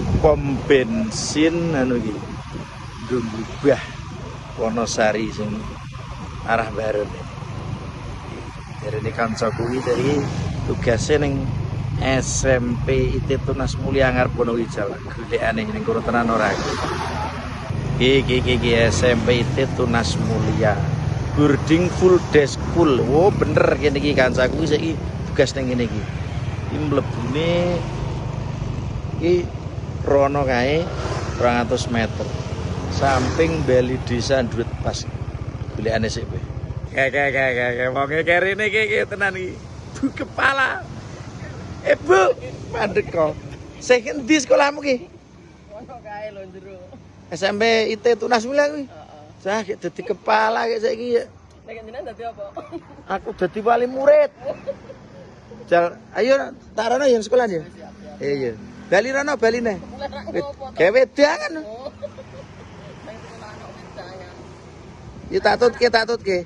iki pom bensin anu iki. Gembah Wonosari sing arah barat. Dari ini kancaku iki dari tugasnya ning SMP IT Tunas Mulia ngarep Wonogiri. Golekane ning kono tenan ora iki. Iki SMP IT Tunas Mulia. Boarding full day school. Oh bener kene iki kancaku iki tugas ning ngene iki. Iki mlebune iki rono kae 200 meter. Samping Bali Desa Ndruit pas. Golekane sik kowe. Kayak wong kerene iki tenan iki. Bu kepala. Bu, mandek kok. Sing endi sekolahmu ki? Ono kae lho njero. SMP IT Tunas Mulia kuwi. Heeh. Cah gek dadi kepala gek saiki ya. Nek jenengan dadi apa? Aku dadi wali murid. Jal, ayo tarono yang sekolah ya. Iya. Bali rono baline. Gawe wedangan. Oh. Nek sekolah anak wedangan. Ya tak tutke.